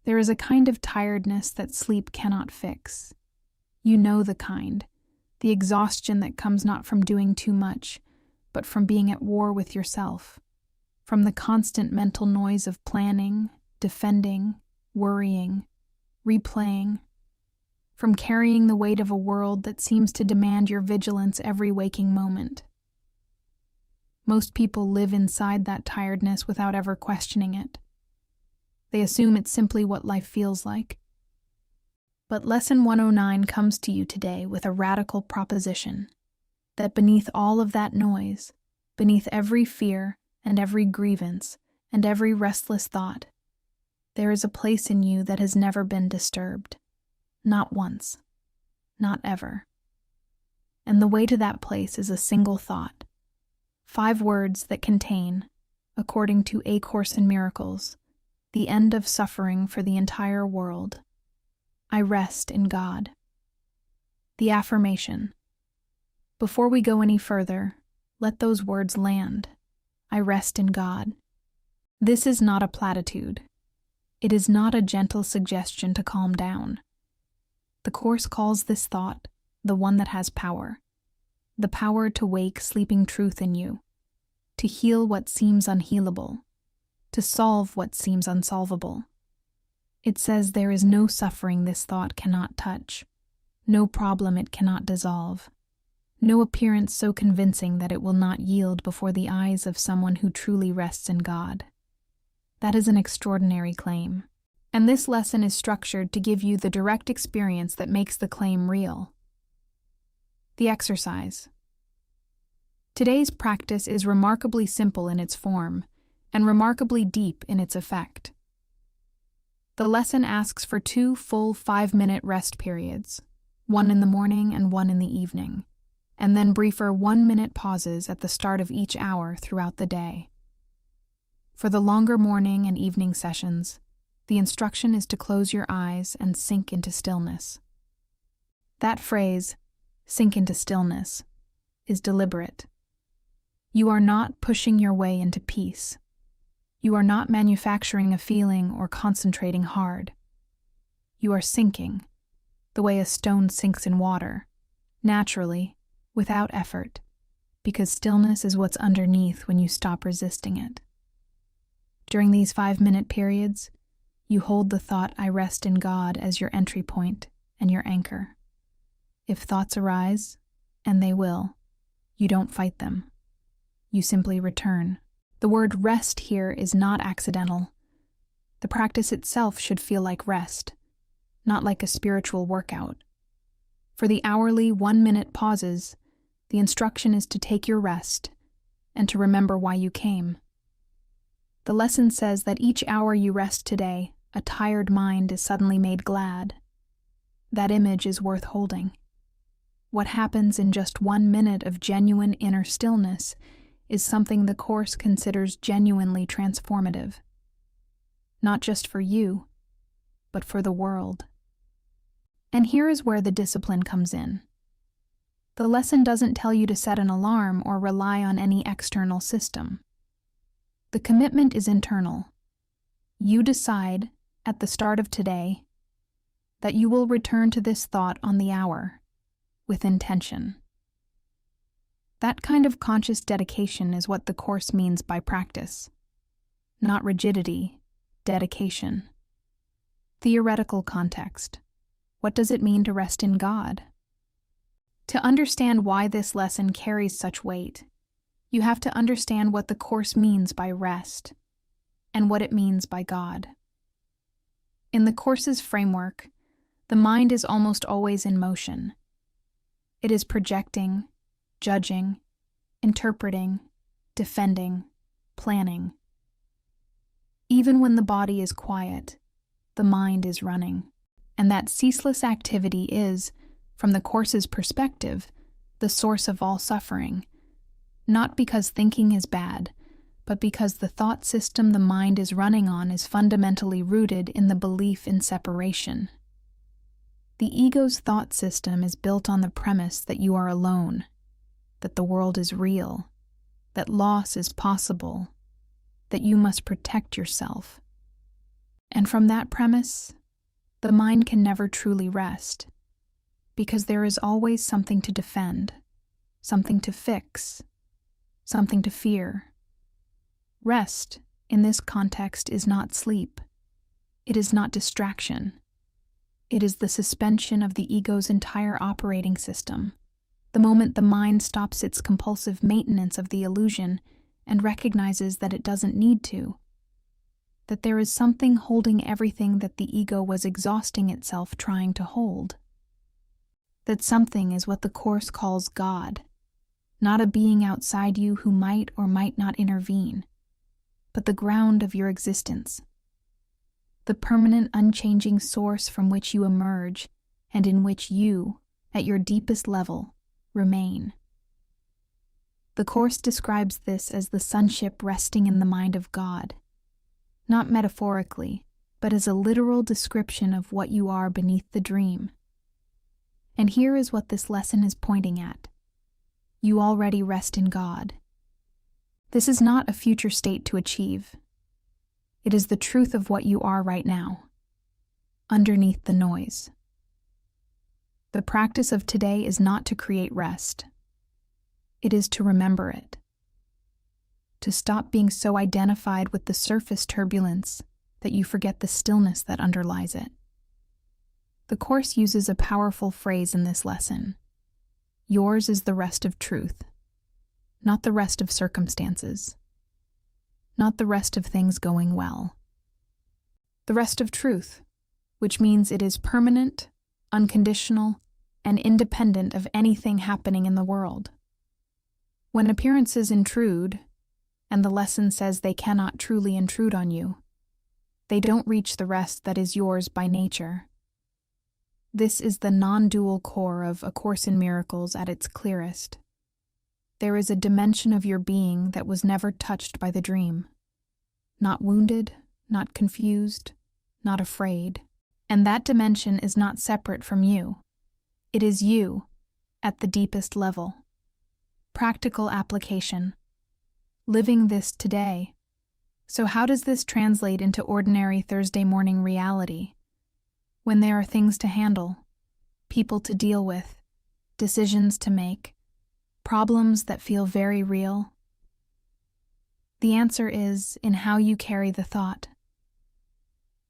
There is a kind of tiredness that sleep cannot fix. You know the kind, the exhaustion that comes not from doing too much, but from being at war with yourself, from the constant mental noise of planning, defending, worrying, replaying, from carrying the weight of a world that seems to demand your vigilance every waking moment. Most people live inside that tiredness without ever questioning it. They assume it's simply what life feels like. But Lesson 109 comes to you today with a radical proposition that beneath all of that noise, beneath every fear and every grievance and every restless thought, there is a place in you that has never been disturbed. Not once. Not ever. And the way to that place is a single thought. 5 words that contain, according to A Course in Miracles, the end of suffering for the entire world. I rest in God. The affirmation. Before we go any further, let those words land. I rest in God. This is not a platitude. It is not a gentle suggestion to calm down. The Course calls this thought the one that has power. The power to wake sleeping truth in you, to heal what seems unhealable, to solve what seems unsolvable. It says there is no suffering this thought cannot touch, no problem it cannot dissolve, no appearance so convincing that it will not yield before the eyes of someone who truly rests in God. That is an extraordinary claim, and this lesson is structured to give you the direct experience that makes the claim real. The exercise. Today's practice is remarkably simple in its form and remarkably deep in its effect. The lesson asks for 2 full 5-minute rest periods, one in the morning and one in the evening, and then briefer 1-minute pauses at the start of each hour throughout the day. For the longer morning and evening sessions, the instruction is to close your eyes and sink into stillness. That phrase, sink into stillness, is deliberate. You are not pushing your way into peace. You are not manufacturing a feeling or concentrating hard. You are sinking, the way a stone sinks in water, naturally, without effort, because stillness is what's underneath when you stop resisting it. During these 5-minute periods, you hold the thought, I rest in God, as your entry point and your anchor. If thoughts arise, and they will, you don't fight them. You simply return. The word rest here is not accidental. The practice itself should feel like rest, not like a spiritual workout. For the hourly 1-minute pauses, the instruction is to take your rest and to remember why you came. The lesson says that each hour you rest today, a tired mind is suddenly made glad. That image is worth holding. What happens in just 1 minute of genuine inner stillness is something the Course considers genuinely transformative. Not just for you, but for the world. And here is where the discipline comes in. The lesson doesn't tell you to set an alarm or rely on any external system. The commitment is internal. You decide, at the start of today, that you will return to this thought on the hour, with intention. That kind of conscious dedication is what the Course means by practice. Not rigidity, dedication. Theoretical context. What does it mean to rest in God? To understand why this lesson carries such weight, you have to understand what the Course means by rest, and what it means by God. In the Course's framework, the mind is almost always in motion. It is projecting, judging, interpreting, defending, planning. Even when the body is quiet, the mind is running, and that ceaseless activity is, from the Course's perspective, the source of all suffering, not because thinking is bad, but because the thought system the mind is running on is fundamentally rooted in the belief in separation. The ego's thought system is built on the premise that you are alone, that the world is real, that loss is possible, that you must protect yourself. And from that premise, the mind can never truly rest, because there is always something to defend, something to fix, something to fear. Rest, in this context, is not sleep. It is not distraction. It is the suspension of the ego's entire operating system, the moment the mind stops its compulsive maintenance of the illusion and recognizes that it doesn't need to, that there is something holding everything that the ego was exhausting itself trying to hold. That something is what the Course calls God, not a being outside you who might or might not intervene, but the ground of your existence, the permanent, unchanging source from which you emerge and in which you, at your deepest level, remain. The Course describes this as the sonship resting in the mind of God, not metaphorically, but as a literal description of what you are beneath the dream. And here is what this lesson is pointing at. You already rest in God. This is not a future state to achieve. It is the truth of what you are right now, underneath the noise. The practice of today is not to create rest. It is to remember it. To stop being so identified with the surface turbulence that you forget the stillness that underlies it. The Course uses a powerful phrase in this lesson. Yours is the rest of truth, not the rest of circumstances, not the rest of things going well. The rest of truth, which means it is permanent, unconditional, and independent of anything happening in the world. When appearances intrude, and the lesson says they cannot truly intrude on you, they don't reach the rest that is yours by nature. This is the non-dual core of A Course in Miracles at its clearest. There is a dimension of your being that was never touched by the dream. Not wounded, not confused, not afraid. And that dimension is not separate from you. It is you, at the deepest level. Practical application. Living this today. So how does this translate into ordinary Thursday morning reality? When there are things to handle, people to deal with, decisions to make, problems that feel very real? The answer is in how you carry the thought.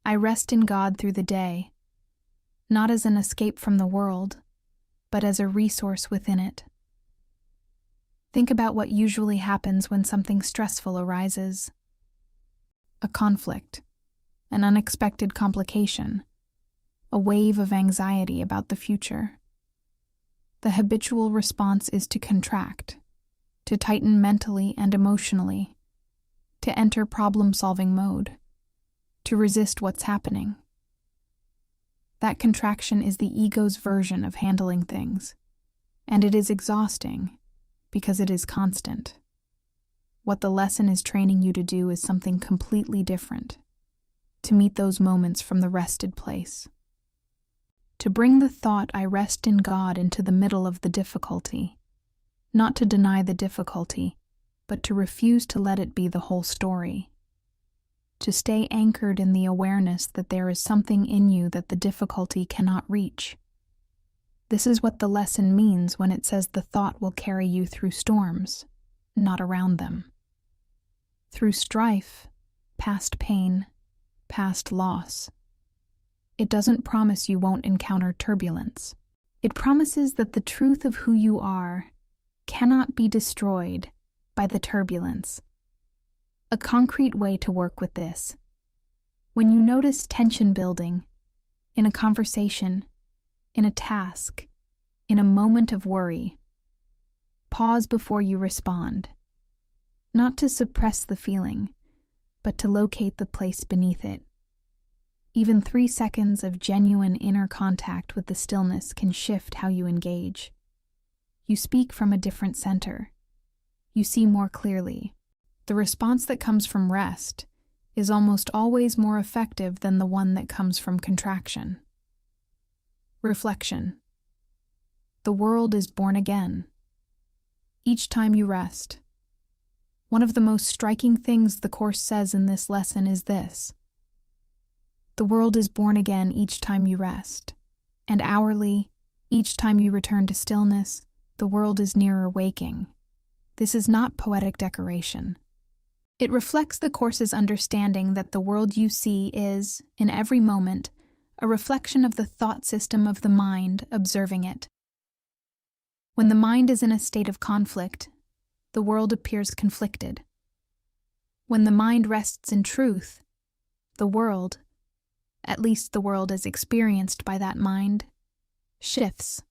I rest in God through the day, not as an escape from the world, but as a resource within it. Think about what usually happens when something stressful arises. A conflict, an unexpected complication, a wave of anxiety about the future. The habitual response is to contract, to tighten mentally and emotionally, to enter problem-solving mode, to resist what's happening. That contraction is the ego's version of handling things, and it is exhausting because it is constant. What the lesson is training you to do is something completely different, to meet those moments from the rested place. To bring the thought, I rest in God, into the middle of the difficulty, not to deny the difficulty, but to refuse to let it be the whole story. To stay anchored in the awareness that there is something in you that the difficulty cannot reach. This is what the lesson means when it says the thought will carry you through storms, not around them. Through strife, past pain, past loss. It doesn't promise you won't encounter turbulence. It promises that the truth of who you are cannot be destroyed by the turbulence. A concrete way to work with this. When you notice tension building, in a conversation, in a task, in a moment of worry, pause before you respond. Not to suppress the feeling, but to locate the place beneath it. Even 3 seconds of genuine inner contact with the stillness can shift how you engage. You speak from a different center. You see more clearly. The response that comes from rest is almost always more effective than the one that comes from contraction. Reflection. The world is born again. Each time you rest. One of the most striking things the Course says in this lesson is this: The world is born again each time you rest, and hourly, each time you return to stillness, the world is nearer waking. This is not poetic decoration. It reflects the Course's understanding that the world you see is, in every moment, a reflection of the thought system of the mind observing it. When the mind is in a state of conflict, the world appears conflicted. When the mind rests in truth, the world, at least the world as experienced by that mind, shifts.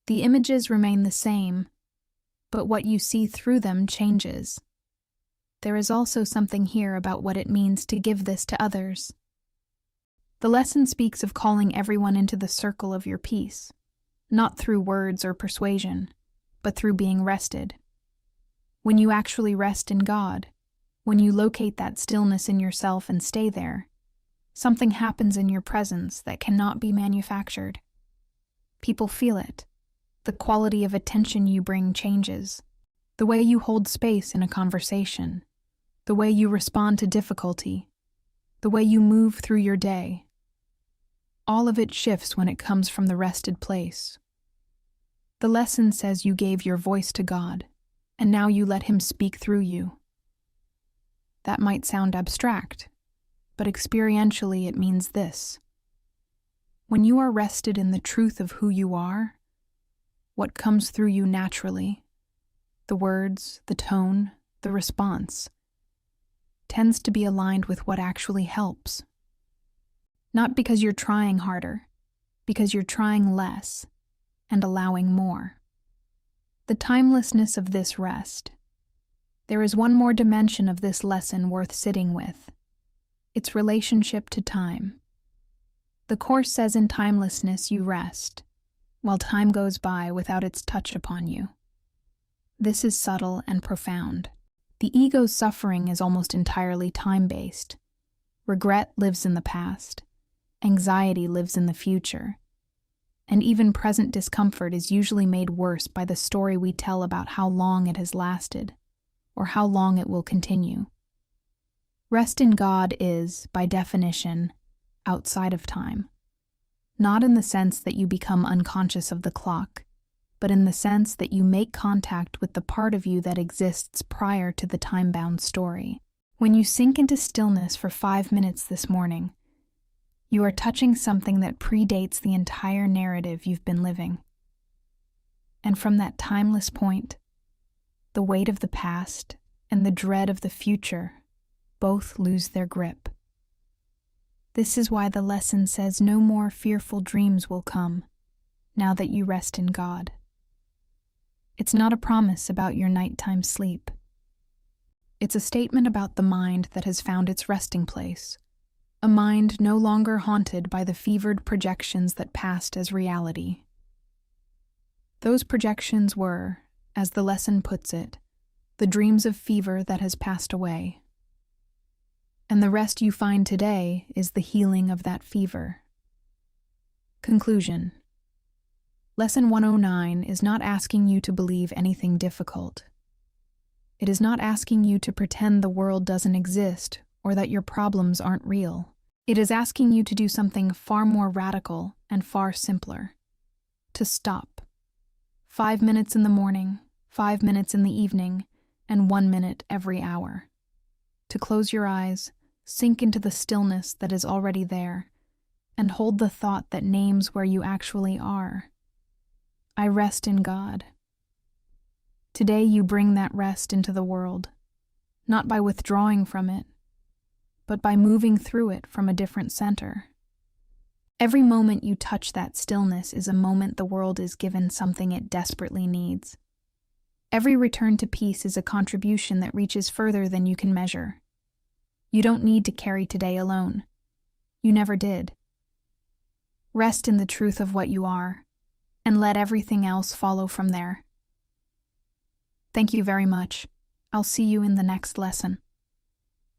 The images remain the same, but what you see through them changes. There is also something here about what it means to give this to others. The lesson speaks of calling everyone into the circle of your peace, not through words or persuasion, but through being rested. When you actually rest in God, when you locate that stillness in yourself and stay there, something happens in your presence that cannot be manufactured. People feel it. The quality of attention you bring changes. The way you hold space in a conversation, the way you respond to difficulty, the way you move through your day. All of it shifts when it comes from the rested place. The lesson says you gave your voice to God, and now you let Him speak through you. That might sound abstract, but experientially it means this. When you are rested in the truth of who you are, what comes through you naturally, the words, the tone, the response, tends to be aligned with what actually helps. Not because you're trying harder, because you're trying less and allowing more. The timelessness of this rest. There is one more dimension of this lesson worth sitting with. Its relationship to time. The Course says in timelessness you rest, while time goes by without its touch upon you. This is subtle and profound. The ego's suffering is almost entirely time-based. Regret lives in the past. Anxiety lives in the future. And even present discomfort is usually made worse by the story we tell about how long it has lasted, or how long it will continue. Rest in God is, by definition, outside of time. Not in the sense that you become unconscious of the clock, but in the sense that you make contact with the part of you that exists prior to the time-bound story. When you sink into stillness for 5 minutes this morning, you are touching something that predates the entire narrative you've been living. And from that timeless point, the weight of the past and the dread of the future both lose their grip. This is why the lesson says no more fearful dreams will come, now that you rest in God. It's not a promise about your nighttime sleep. It's a statement about the mind that has found its resting place, a mind no longer haunted by the fevered projections that passed as reality. Those projections were, as the lesson puts it, the dreams of fever that has passed away. And the rest you find today is the healing of that fever. Conclusion. Lesson 109 is not asking you to believe anything difficult. It is not asking you to pretend the world doesn't exist or that your problems aren't real. It is asking you to do something far more radical and far simpler. To stop. 5 minutes in the morning, 5 minutes in the evening, and 1 minute every hour. To close your eyes, sink into the stillness that is already there, and hold the thought that names where you actually are. I rest in God. Today you bring that rest into the world, not by withdrawing from it, but by moving through it from a different center. Every moment you touch that stillness is a moment the world is given something it desperately needs. Every return to peace is a contribution that reaches further than you can measure. You don't need to carry today alone. You never did. Rest in the truth of what you are, and let everything else follow from there. Thank you very much. I'll see you in the next lesson.